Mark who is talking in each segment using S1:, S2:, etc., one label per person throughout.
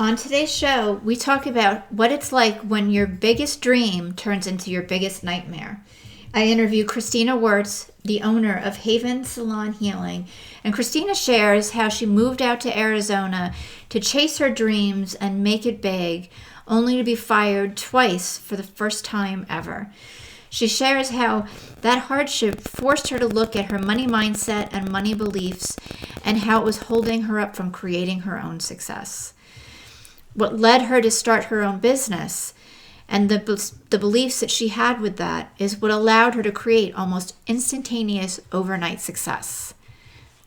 S1: On today's show, we talk about what it's like when your biggest dream turns into your biggest nightmare. I interview Christina Wirtz, the owner of Haven Salon Healing, and Christina shares how she moved out to Arizona to chase her dreams and make it big, only to be fired twice for the first time ever. She shares how that hardship forced her to look at her money mindset and money beliefs and how it was holding her up from creating her own success. What led her to start her own business and the beliefs that she had with that is what allowed her to create almost instantaneous overnight success.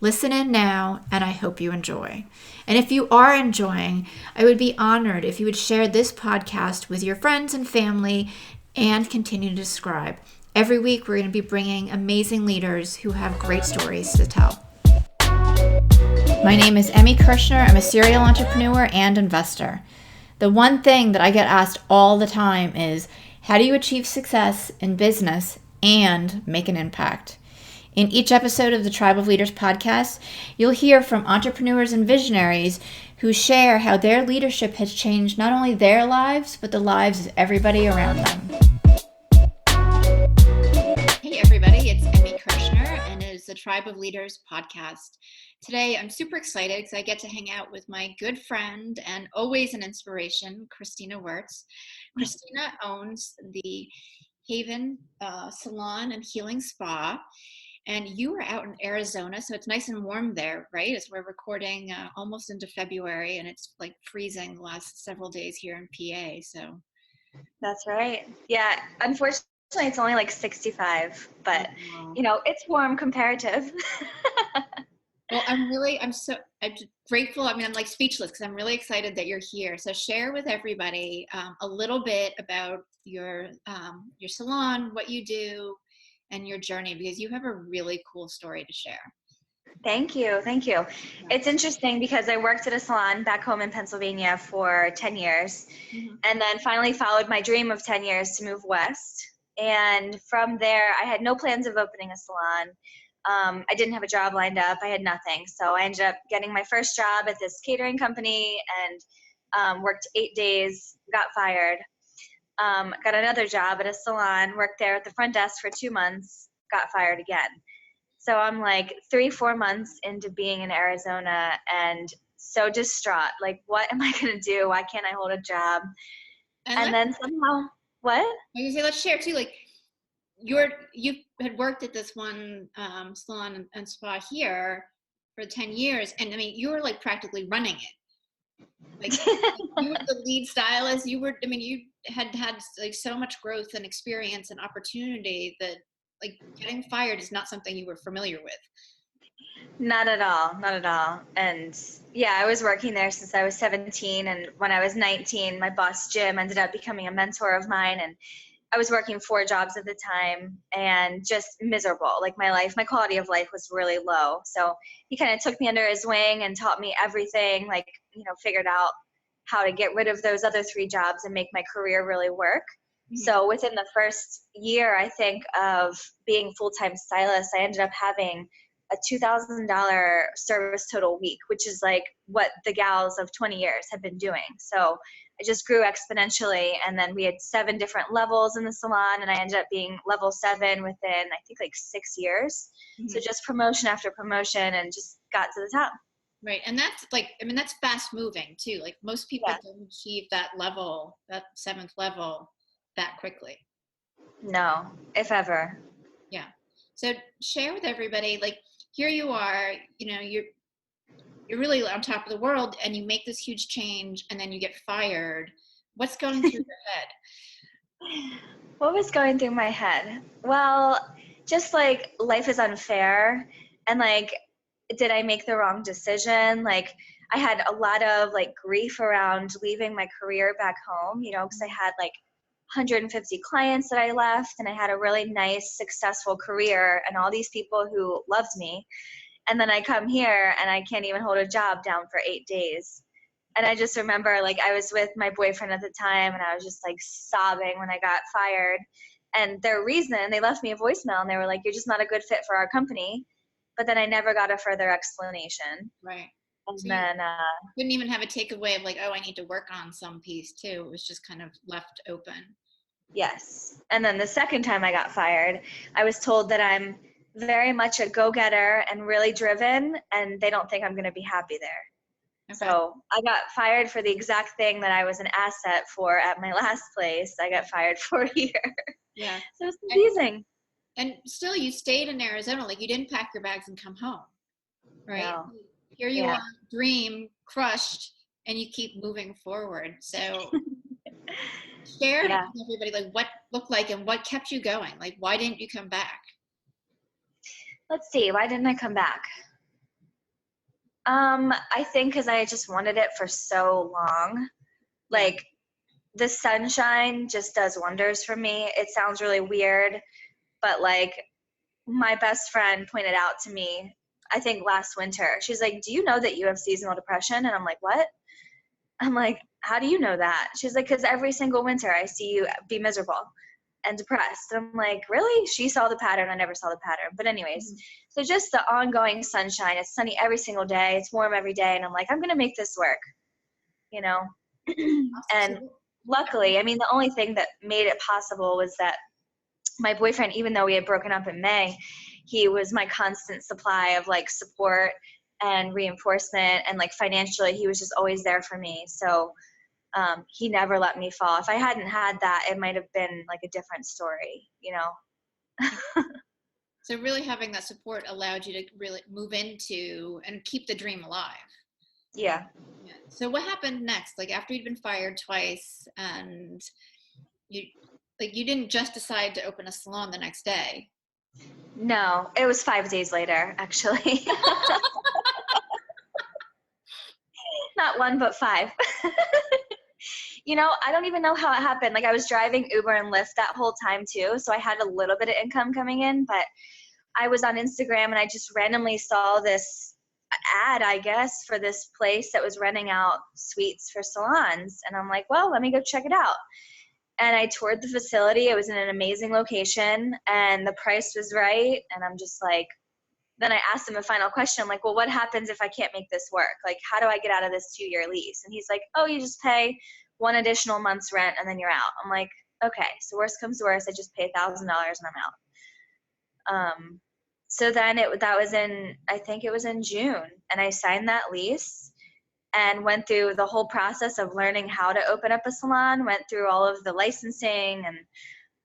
S1: Listen in now, and I hope you enjoy. And if you are enjoying, I would be honored if you would share this podcast with your friends and family and continue to subscribe. Every week, we're going to be bringing amazing leaders who have great stories to tell. My name is Emmy Kirshner. I'm a serial entrepreneur and investor. The one thing that I get asked all the time is, how do you achieve success in business and make an impact? In each episode of the Tribe of Leaders podcast, you'll hear from entrepreneurs and visionaries who share how their leadership has changed not only their lives, but the lives of everybody around them. Hey everybody, it's Emmy Kirshner, and it is the Tribe of Leaders podcast. Today, I'm super excited because I get to hang out with my good friend and always an inspiration, Christina Wirtz. Christina owns the Haven Salon and Healing Spa, and you are out in Arizona, so it's nice and warm there, right? As we're recording almost into February, and it's like freezing the last several days here in PA. So
S2: that's right. Yeah, unfortunately, it's only like 65, but it's warm comparative.
S1: Well, I'm so grateful. I mean, I'm like speechless because I'm really excited that you're here. So share with everybody a little bit about your salon, what you do, and your journey, because you have a really cool story to share.
S2: Thank you. It's interesting because I worked at a salon back home in Pennsylvania for 10 years and then finally followed my dream of 10 years to move west. And from there, I had no plans of opening a salon. I didn't have a job lined up. I had nothing. So I ended up getting my first job at this catering company and worked 8 days, got fired. Got another job at a salon, worked there at the front desk for 2 months, got fired again. So I'm like 3-4 months into being in Arizona and so distraught. Like, what am I going to do? Why can't I hold a job? And then somehow, what?
S1: I was gonna say, let's share too, like, you had worked at this one salon and spa here for 10 years, and I mean you were like practically running it, like you were the lead stylist. You had like so much growth and experience and opportunity that like getting fired is not something you were familiar with.
S2: Not at all. And yeah, I was working there since I was 17, and when I was 19 my boss Jim ended up becoming a mentor of mine, and I was working 4 jobs at the time and just miserable. Like my quality of life was really low. So he kind of took me under his wing and taught me everything, like, figured out how to get rid of those other 3 jobs and make my career really work. So within the first year, I think, of being full-time stylist, I ended up having a $2,000 service total week, which is like what the gals of 20 years have been doing. So I just grew exponentially, and then we had 7 different levels in the salon, and I ended up being level 7 within, I think, like 6 years. So just promotion after promotion, and just got to the top.
S1: Right. And that's like, I mean, that's fast moving too. Like most people don't achieve that level, that 7th level, that quickly.
S2: No, if ever.
S1: Yeah. So share with everybody, like, here you are, you're really on top of the world, and you make this huge change, and then you get fired. What's going through your head?
S2: What was going through my head? Well, just like, life is unfair, and like, did I make the wrong decision? Like, I had a lot of like grief around leaving my career back home, because I had like 150 clients that I left, and I had a really nice, successful career and all these people who loved me. And then I come here and I can't even hold a job down for 8 days. And I just remember, like, I was with my boyfriend at the time, and I was just like sobbing when I got fired. And their reason, they left me a voicemail, and they were like, "You're just not a good fit for our company." But then I never got a further explanation.
S1: Right.
S2: And
S1: So you
S2: then,
S1: couldn't even have a takeaway of like, oh, I need to work on some piece too. It was just kind of left open.
S2: yes. And then the second time I got fired, I was told that I'm very much a go-getter and really driven, and they don't think I'm going to be happy there.
S1: Okay.
S2: So I got fired for the exact thing that I was an asset for at my last place. I got fired for here.
S1: Yeah.
S2: So it's confusing.
S1: And still, you stayed in Arizona. Like, you didn't pack your bags and come home, right?
S2: No.
S1: Here you
S2: Yeah.
S1: are, dream crushed, and you keep moving forward. So share
S2: Yeah.
S1: with everybody like what looked like and what kept you going. Like, why didn't you come back?
S2: Let's see. Why didn't I come back? I think because I just wanted it for so long. Like, the sunshine just does wonders for me. It sounds really weird, but like, my best friend pointed out to me, I think last winter, she's like, do you know that you have seasonal depression? And I'm like, what? I'm like, how do you know that? She's like, because every single winter I see you be miserable and depressed. And I'm like, really? She saw the pattern. I never saw the pattern. But anyways, so just the ongoing sunshine. It's sunny every single day. It's warm every day. And I'm like, I'm going to make this work, you know? And luckily, I mean, the only thing that made it possible was that my boyfriend, even though we had broken up in May, he was my constant supply of like support and reinforcement, and like financially, he was just always there for me. So he never let me fall. If I hadn't had that, it might have been like a different story, you know?
S1: So really having that support allowed you to really move into and keep the dream alive.
S2: Yeah.
S1: Yeah. So what happened next? Like after you'd been fired twice and you didn't just decide to open a salon the next day.
S2: No, it was 5 days later, actually. Not one, but five. You know, I don't even know how it happened. Like, I was driving Uber and Lyft that whole time too, so I had a little bit of income coming in, but I was on Instagram and I just randomly saw this ad, I guess, for this place that was renting out suites for salons. And I'm like, well, let me go check it out. And I toured the facility. It was in an amazing location and the price was right. And I'm just like, then I asked him a final question. I'm like, well, what happens if I can't make this work? Like, how do I get out of this 2-year lease? And he's like, oh, you just pay one additional month's rent and then you're out. I'm like, okay, so worst comes to worst, I just pay $1,000 and I'm out. So then that was I think it was in June, and I signed that lease and went through the whole process of learning how to open up a salon, went through all of the licensing and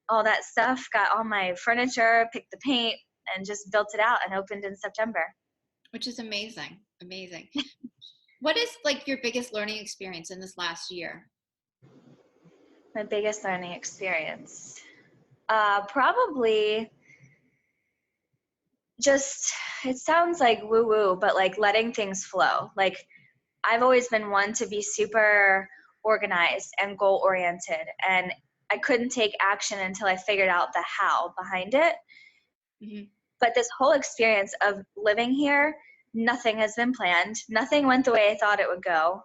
S2: all that stuff, got all my furniture, picked the paint, and just built it out and opened in September.
S1: Which is amazing. Amazing. What is like your biggest learning experience in this last year?
S2: My biggest learning experience? Probably just, it sounds like woo-woo, but like letting things flow. Like, I've always been one to be super organized and goal-oriented, and I couldn't take action until I figured out the how behind it.
S1: Mm-hmm.
S2: But this whole experience of living here, nothing has been planned. Nothing went the way I thought it would go.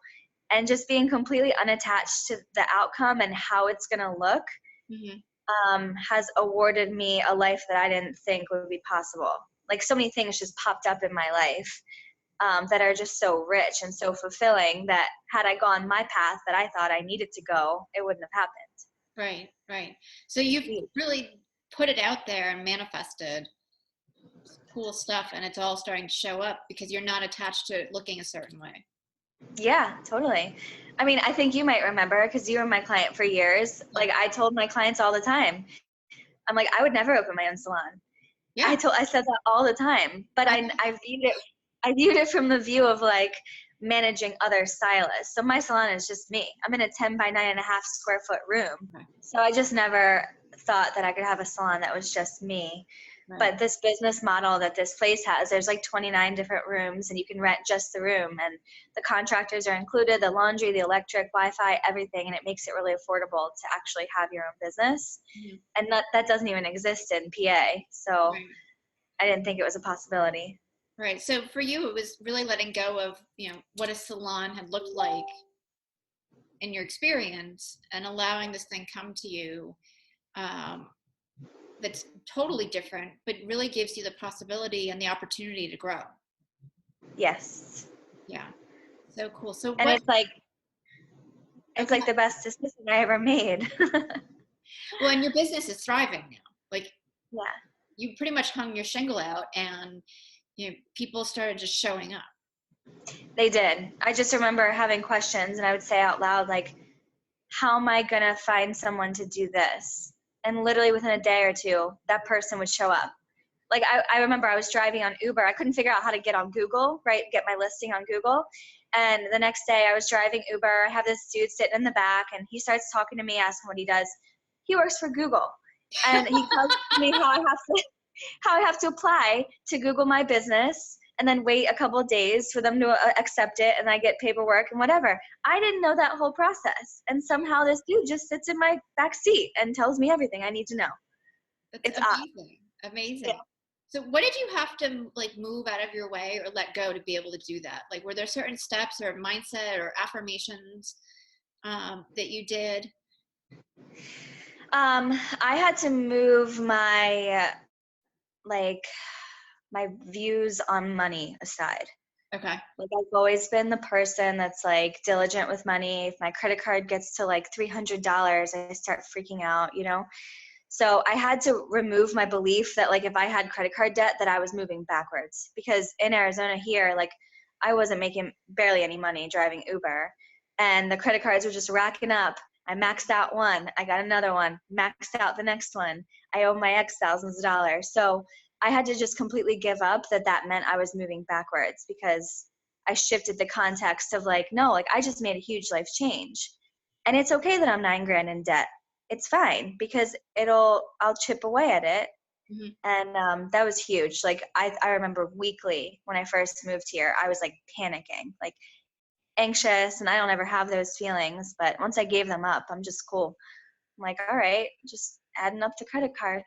S2: And just being completely unattached to the outcome and how it's going to look has awarded me a life that I didn't think would be possible. Like, so many things just popped up in my life that are just so rich and so fulfilling that had I gone my path that I thought I needed to go, it wouldn't have happened.
S1: Right, right. So you've really put it out there and manifested cool stuff, and it's all starting to show up because you're not attached to it looking a certain way.
S2: Yeah, totally. I mean, I think you might remember because you were my client for years. Like, I told my clients all the time, I'm like, I would never open my own salon.
S1: Yeah.
S2: I said that all the time, but I viewed it from the view of like managing other stylists. So my salon is just me. I'm in a 10 by 9.5 square foot room.
S1: Okay.
S2: So I just never thought that I could have a salon that was just me.
S1: Right.
S2: But this business model that this place has, there's like 29 different rooms and you can rent just the room, and the contractors are included, the laundry, the electric, Wi-Fi, everything. And it makes it really affordable to actually have your own business. Mm-hmm. And that doesn't even exist in PA. So right. I didn't think it was a possibility.
S1: Right. So for you, it was really letting go of, what a salon had looked like in your experience and allowing this thing come to you. That's totally different, but really gives you the possibility and the opportunity to grow.
S2: Yes.
S1: Yeah. So cool. So
S2: And
S1: what,
S2: it's
S1: okay.
S2: like the best decision I ever made.
S1: Well, and your business is thriving now. Like
S2: Yeah,
S1: you pretty much hung your shingle out and people started just showing up.
S2: they did. I just remember having questions and I would say out loud, like, how am I going to find someone to do this? And literally within a day or two, that person would show up. Like I remember I was driving on Uber. I couldn't figure out how to get on Google, right? Get my listing on Google. And the next day I was driving Uber. I have this dude sitting in the back and he starts talking to me, asking what he does. He works for Google. And he tells me how I have to apply to Google My Business and then wait a couple of days for them to accept it and I get paperwork and whatever. I didn't know that whole process. And somehow this dude just sits in my back seat and tells me everything I need to know.
S1: That's
S2: It's odd.
S1: amazing. Amazing.
S2: Yeah.
S1: So what did you have to like move out of your way or let go to be able to do that? Like, were there certain steps or mindset or affirmations that you did?
S2: I had to move like my views on money aside.
S1: Okay.
S2: Like I've always been the person that's like diligent with money. If my credit card gets to like $300, I start freaking out, you know? So I had to remove my belief that like if I had credit card debt that I was moving backwards, because in Arizona here, like I wasn't making barely any money driving Uber and the credit cards were just racking up. I maxed out one, I got another one, maxed out the next one. I owe my ex thousands of dollars. So I had to just completely give up that meant I was moving backwards, because I shifted the context of like, no, like I just made a huge life change. And it's okay that I'm 9 grand in debt. It's fine because I'll chip away at it.
S1: Mm-hmm.
S2: And that was huge. Like I remember weekly when I first moved here, I was like panicking, like anxious, and I don't ever have those feelings. But once I gave them up, I'm just cool. I'm like, all right, just adding up the credit card.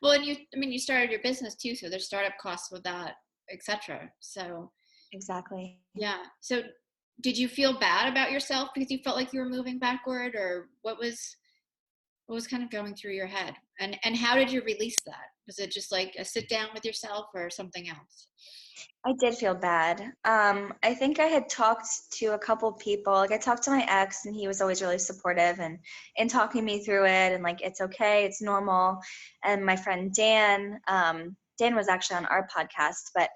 S1: Well, and you started your business too, so there's startup costs with that, etc. So
S2: Exactly.
S1: yeah. So did you feel bad about yourself because you felt like you were moving backward, or what was kind of going through your head? And how did you release that? Was it just like a sit down with yourself or something else?
S2: I did feel bad. I think I had talked to a couple people. Like I talked to my ex, and he was always really supportive and in talking me through it. And like, it's okay, it's normal. And my friend Dan, Dan was actually on our podcast, but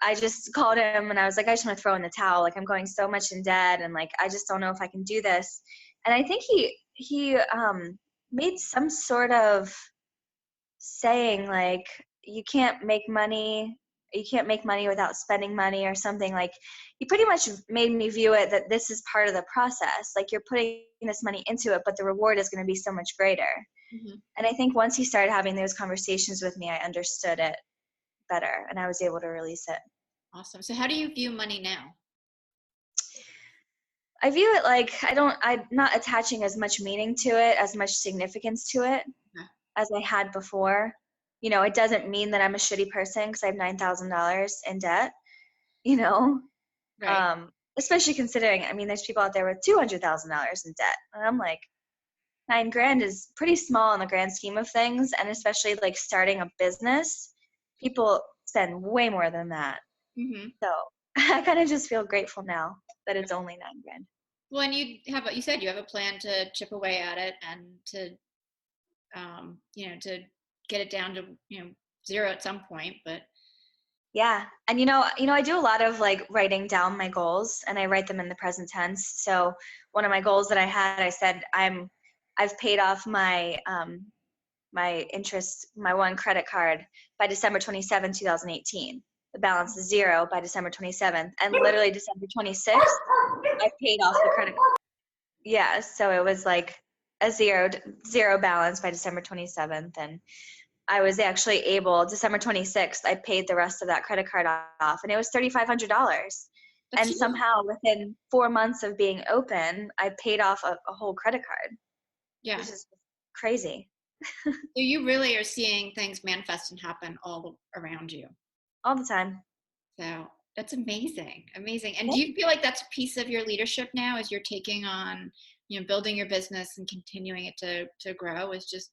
S2: I just called him and I was like, I just want to throw in the towel. Like I'm going so much in debt, and like I just don't know if I can do this. And I think he made some sort of saying like you can't make money without spending money or something. Like he pretty much made me view it that this is part of the process, like you're putting this money into it but the reward is going to be so much greater.
S1: Mm-hmm.
S2: And I think once he started having those conversations with me, I understood it better and I was able to release it.
S1: Awesome. So how do you view money now?
S2: I view it like I'm not attaching as much meaning to it, as much significance to it
S1: Okay.
S2: as I had before. You know, it doesn't mean that I'm a shitty person because I have $9,000 in debt, you know,
S1: Right.
S2: especially considering, I mean, there's people out there with $200,000 in debt. And I'm like, 9 grand is pretty small in the grand scheme of things. And especially like starting a business, people spend way more than that.
S1: Mm-hmm.
S2: So I kind of just feel grateful now that it's only 9 grand.
S1: Well, and you said you have a plan to chip away at it and to to get it down to, zero at some point, but
S2: Yeah. And I do a lot of like writing down my goals and I write them in the present tense. So one of my goals that I had, I said I've paid off my one credit card by December 27, 2018. The balance is zero by December 27th. And literally December 26th, I paid off the credit card. Yeah. So it was like a zero balance by December 27th. And I was actually able, December 26th, I paid the rest of that credit card off, and it was $3,500.
S1: that's
S2: And
S1: huge.
S2: somehow within 4 months of being open, I paid off a whole credit card,
S1: Yeah.
S2: which is crazy.
S1: So you really are seeing things manifest and happen all around you.
S2: All the time.
S1: So that's amazing. Amazing. And
S2: Yeah.
S1: do you feel like that's a piece of your leadership now as you're taking on, building your business and continuing it to grow, is just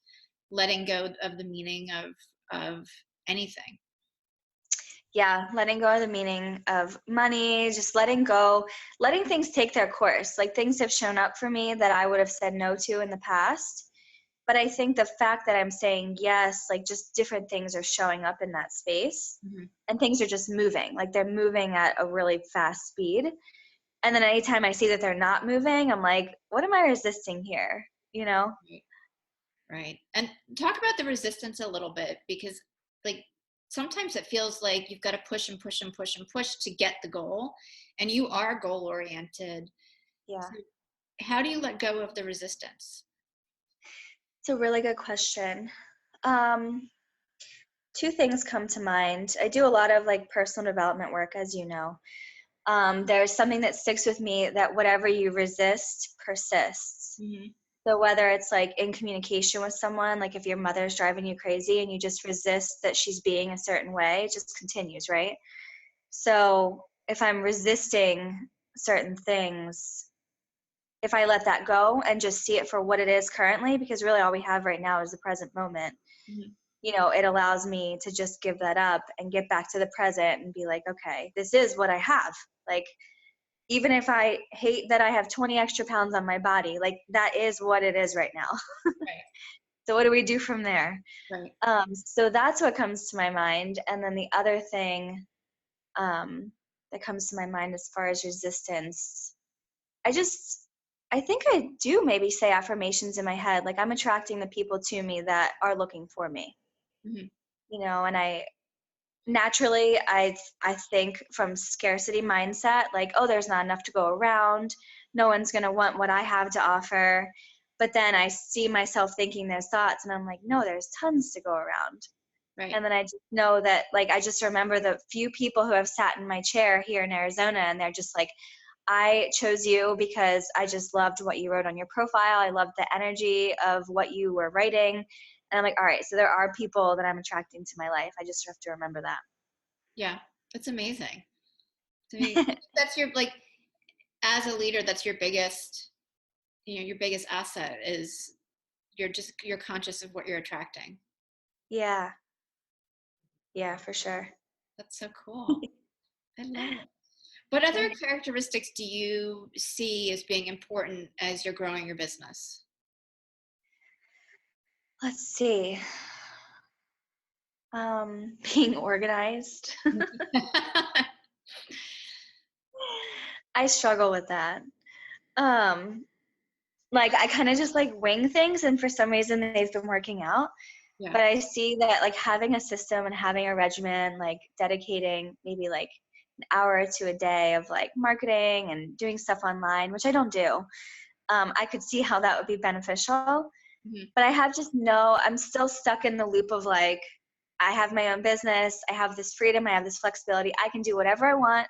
S1: letting go of the meaning of anything?
S2: Yeah, letting go of the meaning of money, just letting go, letting things take their course. Like things have shown up for me that I would have said no to in the past. But I think the fact that I'm saying yes, like just different things are showing up in that space
S1: Mm-hmm.
S2: and things are just moving. Like they're moving at a really fast speed. And then anytime I see that they're not moving, I'm like, what am I resisting here? You know?
S1: Right. Right. And talk about the resistance a little bit, because like sometimes it feels like you've got to push and push and push and push to get the goal. And you are goal oriented.
S2: Yeah.
S1: So how do you let go of the resistance?
S2: It's a really good question. Um, Two things come to mind. I do a lot of like personal development work, as you know. There's something that sticks with me, that whatever you resist persists.
S1: Mm-hmm.
S2: So whether it's like in communication with someone, like if your mother's driving you crazy and you just resist that she's being a certain way, it just continues, right? So if I'm resisting certain things, if I let that go and just see it for what it is currently, because really all we have right now is the present moment,
S1: Mm-hmm.
S2: you know, it allows me to just give that up and get back to the present and be like, okay, this is what I have. Like, even if I hate that I have 20 extra pounds on my body, like that is what it is right now.
S1: Right.
S2: So what do we do from there?
S1: Right.
S2: So that's what comes to my mind. And then the other thing that comes to my mind as far as resistance, I think I do maybe say affirmations in my head. Like I'm attracting the people to me that are looking for me,
S1: Mm-hmm.
S2: you know, and naturally I think from scarcity mindset, like, oh, there's not enough to go around, no one's going to want what I have to offer. But then I see myself thinking those thoughts and I'm like, no, there's tons to go around.
S1: Right.
S2: And then I just know that, like, I just remember the few people who have sat in my chair here in Arizona and they're just like, I chose you because I just loved what you wrote on your profile. I loved the energy of what you were writing. And I'm like, all right, so there are people that I'm attracting to my life. I just have to remember that.
S1: Yeah. That's amazing. I mean, that's your, like, as a leader, that's your biggest, your biggest asset is you're conscious of what you're attracting.
S2: Yeah. Yeah, for sure.
S1: That's so cool. I love it. What other
S2: Thank you.
S1: characteristics do you see as being important as you're growing your business?
S2: Let's see. Being organized. I struggle with that. Um, like I kind of just like wing things, and for some reason they've been working out.
S1: Yeah.
S2: But I see that like having a system and having a regimen, like dedicating maybe like an hour or two a day of like marketing and doing stuff online, which I don't do. I could see how that would be beneficial.
S1: Mhm.
S2: But I have just I'm still stuck in the loop of like, I have my own business, I have this freedom, I have this flexibility, I can do whatever I want.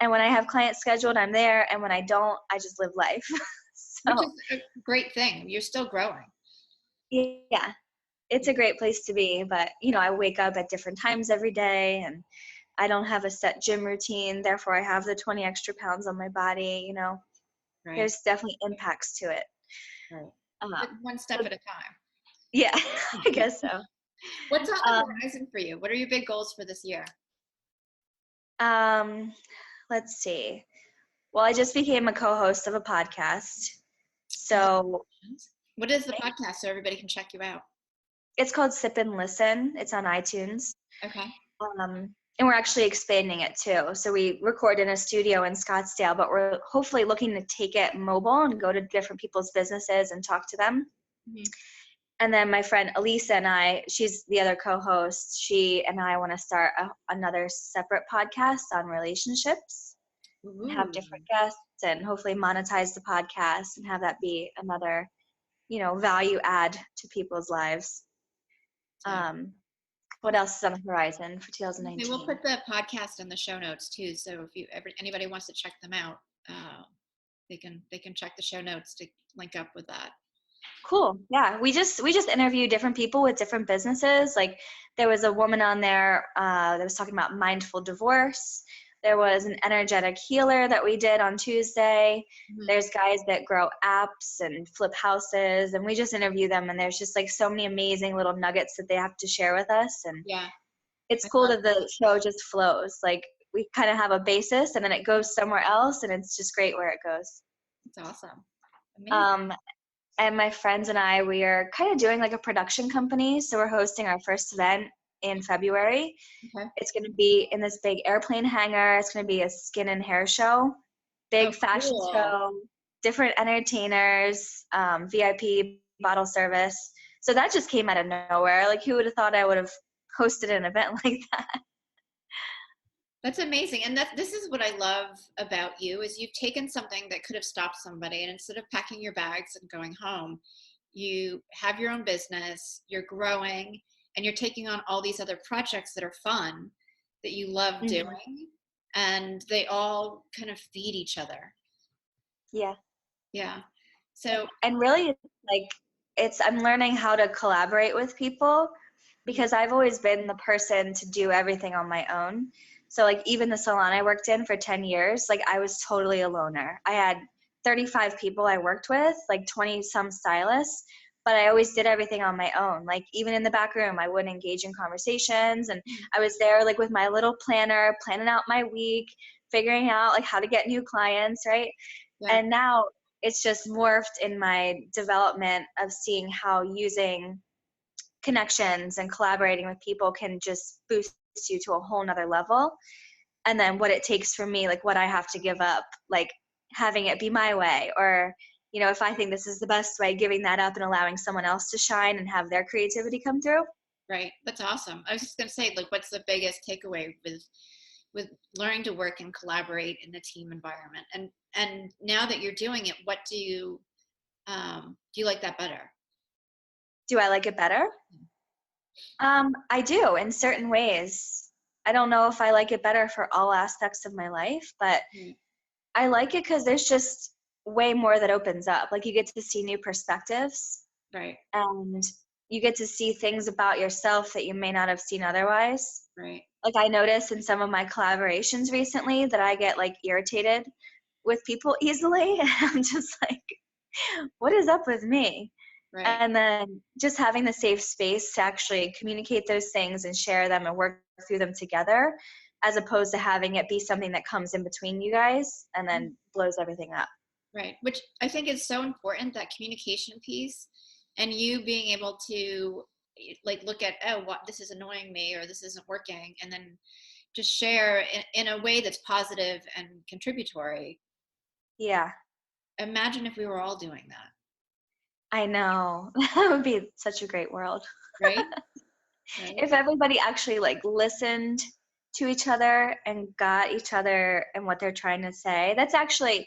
S2: And when I have clients scheduled, I'm there. And when I don't, I just live life.
S1: Which
S2: So
S1: is a great thing. You're still growing.
S2: yeah, it's a great place to be. But, you know, I wake up at different times every day and I don't have a set gym routine. Therefore, I have the 20 extra pounds on my body. You know,
S1: Right.
S2: there's definitely impacts to it.
S1: Right. But
S2: Um,
S1: one step
S2: so
S1: at a time.
S2: yeah, I guess so.
S1: What's on the
S2: Um,
S1: horizon for you? What are your big goals for this year?
S2: um, let's see. Well, I just became a co-host of a podcast. So
S1: Congratulations. What is the podcast so everybody can check you out?
S2: it's called Sip and Listen. It's on iTunes.
S1: Okay.
S2: And we're actually expanding it too. So we record in a studio in Scottsdale, but we're hopefully looking to take it mobile and go to different people's businesses and talk to them.
S1: Mhm.
S2: And then my friend Elisa and she's the other co-host, she and I want to start another separate podcast on relationships and have
S1: Ooh.
S2: different guests and hopefully monetize the podcast and have that be another, you know, value add to people's lives.
S1: Yeah.
S2: What else is on the horizon for
S1: Okay, we'll
S2: 2019?
S1: put the podcast in the show notes too. So if anybody wants to check them out, they can check the show notes to link up with that.
S2: Cool. Yeah, we just interview different people with different businesses. Like there was a woman on there that was talking about mindful divorce. There was an energetic healer that we did on Tuesday.
S1: Mhm.
S2: There's guys that grow apps and flip houses, and we just interview them. And there's just like so many amazing little nuggets that they have to share with us. And
S1: Yeah.
S2: it's
S1: I
S2: cool
S1: love
S2: that the show just flows. Like we kind of have a basis and then it goes somewhere else and it's just great where it goes.
S1: It's awesome. Amazing.
S2: Um, and my friends and I, we are kind of doing like a production company. So we're hosting our first event in February.
S1: Okay.
S2: It's going to be in this big airplane hangar. It's going to be a skin and hair show,
S1: Oh,
S2: big fashion
S1: cool.
S2: show, different entertainers, VIP bottle service. So that just came out of nowhere. Like who would have thought I would have hosted an event like that?
S1: That's amazing. And this is what I love about you is you've taken something that could have stopped somebody, and instead of packing your bags and going home, you have your own business, you're growing, and you're taking on all these other projects that are fun that you love
S2: Mm-hmm.
S1: doing, and they all kind of feed each other.
S2: Yeah.
S1: Yeah. So,
S2: And really like I'm learning how to collaborate with people because I've always been the person to do everything on my own. So like even the salon I worked in for 10 years, like I was totally a loner. I had 35 people I worked with, like 20 some stylists, but I always did everything on my own. Like even in the back room, I wouldn't engage in conversations, and I was there like with my little planner, planning out my week, figuring out like how to get new clients, right?
S1: yeah.
S2: And now it's just morphed in my development of seeing how using connections and collaborating with people can just boost you to a whole nother level. And then what it takes for me, like what I have to give up, like having it be my way, or if I think this is the best way, giving that up and allowing someone else to shine and have their creativity come through.
S1: Right. That's awesome. I was just going to say, like, what's the biggest takeaway with learning to work and collaborate in a team environment? And now that you're doing it, what do you like that better?
S2: Do I like it better? I do in certain ways. I don't know if I like it better for all aspects of my life, but
S1: Mm.
S2: I like it because there's just way more that opens up. Like you get to see new perspectives,
S1: Right.
S2: and you get to see things about yourself that you may not have seen otherwise.
S1: Right.
S2: Like I noticed in some of my collaborations recently that I get like irritated with people easily. And I'm just like, what is up with me?
S1: Right.
S2: And then just having the safe space to actually communicate those things and share them and work through them together, as opposed to having it be something that comes in between you guys and then blows everything up.
S1: Right. Which I think is so important, that communication piece, and you being able to like look at, oh, what, this is annoying me, or this isn't working, and then just share in a way that's positive and contributory.
S2: Yeah,
S1: Imagine if we were all doing that.
S2: I know. That would be such a great world.
S1: Right. Right.
S2: If everybody actually like listened to each other and got each other and what they're trying to say. That's actually,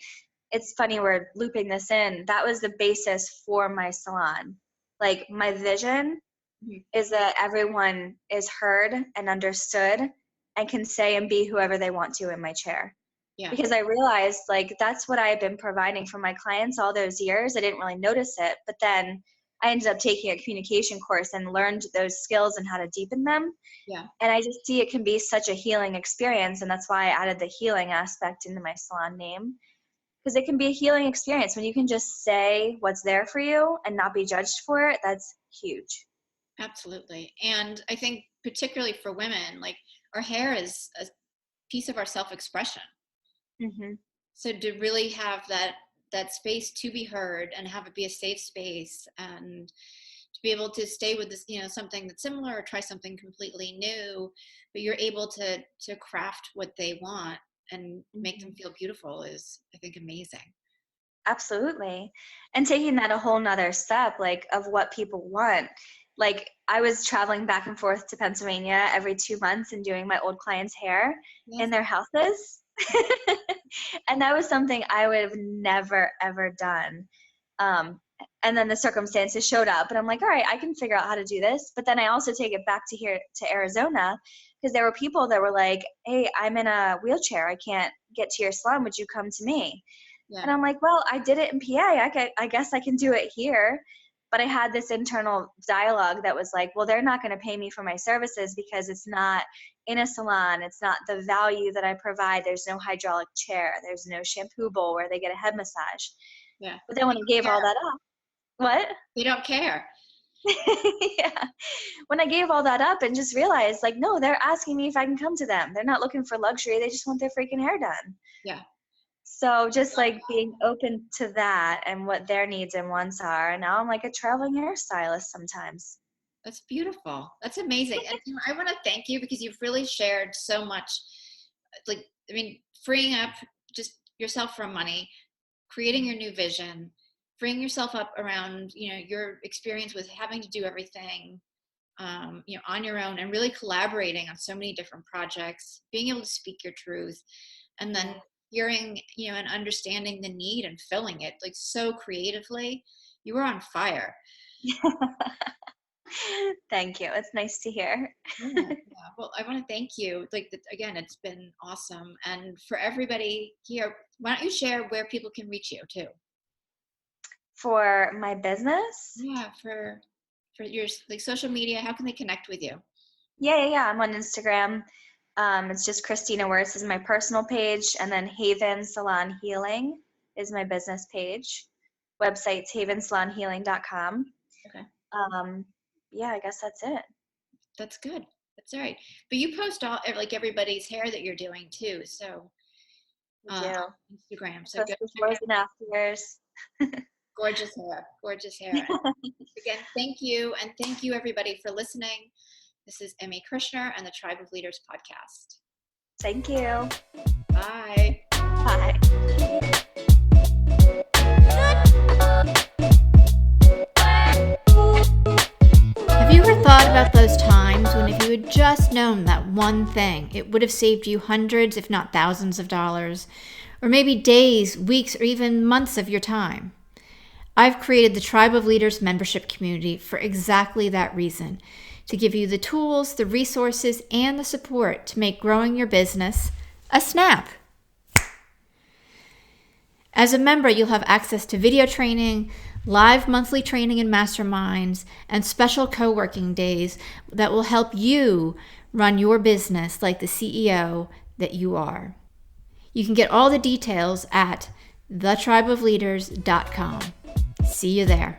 S2: it's funny we're looping this in. That was the basis for my salon. Like my vision
S1: Mhm.
S2: is that everyone is heard and understood and can say and be whoever they want to in my chair.
S1: Yeah.
S2: Because I realized like that's what I've been providing for my clients all those years. I didn't really notice it, but then I ended up taking a communication course and learned those skills and how to deepen them.
S1: Yeah.
S2: And I just see it can be such a healing experience, and that's why I added the healing aspect into my salon name, because it can be a healing experience when you can just say what's there for you and not be judged for it. That's huge.
S1: Absolutely. And I think particularly for women, like, our hair is a piece of our self-expression.
S2: Mm-hmm.
S1: So to really have that space to be heard and have it be a safe space, and to be able to stay with this, something that's similar, or try something completely new, but you're able to craft what they want and make
S2: Mm-hmm.
S1: them feel beautiful, is, I think, amazing.
S2: Absolutely. And taking that a whole nother step, like of what people want. Like I was traveling back and forth to Pennsylvania every 2 months and doing my old clients' hair
S1: Yes.
S2: in their houses. And that was something I would have never, ever done. Um, and then the circumstances showed up and I'm like, all right, I can figure out how to do this. But then I also take it back to here to Arizona, because there were people that were like, hey, I'm in a wheelchair. I can't get to your salon. Would you come to me?
S1: Yeah.
S2: And I'm like, well, I did it in PA. I guess I can do it here. But I had this internal dialogue that was like, well, they're not going to pay me for my services because it's not in a salon. It's not the value that I provide. There's no hydraulic chair. There's no shampoo bowl where they get a head massage.
S1: Yeah.
S2: But then when I gave all that up, what?
S1: They don't care.
S2: Yeah. When I gave all that up and just realized, like, no, they're asking me if I can come to them. They're not looking for luxury. They just want their freaking hair done.
S1: Yeah.
S2: So just like being open to that and what their needs and wants are. And now I'm like a traveling hairstylist sometimes.
S1: That's beautiful. That's amazing. And I want to thank you because you've really shared so much, like, I mean, freeing up just yourself from money, creating your new vision, freeing yourself up around, your experience with having to do everything, on your own, and really collaborating on so many different projects, being able to speak your truth, and then hearing, and understanding the need and filling it like so creatively. You were on fire.
S2: Thank you. It's nice to hear.
S1: Yeah. Well, I want to thank you. Like, again, it's been awesome. And for everybody here, why don't you share where people can reach you too?
S2: For my business?
S1: Yeah, for your like social media, how can they connect with you?
S2: Yeah. I'm on Instagram. It's just Christina Wirtz is my personal page, and then Haven Salon Healing is my business page. Website's havensalonhealing.com.
S1: Okay.
S2: Yeah, I guess that's it.
S1: That's good. That's all right. But you post all like everybody's hair that you're doing too. So
S2: I do.
S1: on Instagram. So
S2: Post
S1: go check
S2: befores
S1: it.
S2: and afters.
S1: Gorgeous hair. Gorgeous hair. Again, thank you. And thank you everybody for listening. This is Emmy Krishner and the Tribe of Leaders podcast.
S2: Thank you.
S1: Bye.
S2: Bye.
S1: Have you ever thought about those times when if you had just known that one thing, it would have saved you hundreds, if not thousands of dollars, or maybe days, weeks, or even months of your time? I've created the Tribe of Leaders membership community for exactly that reason, to give you the tools, the resources, and the support to make growing your business a snap. As a member, you'll have access to video training, live monthly training and masterminds, and special co-working days that will help you run your business like the CEO that you are. You can get all the details at thetribeofleaders.com. See you there.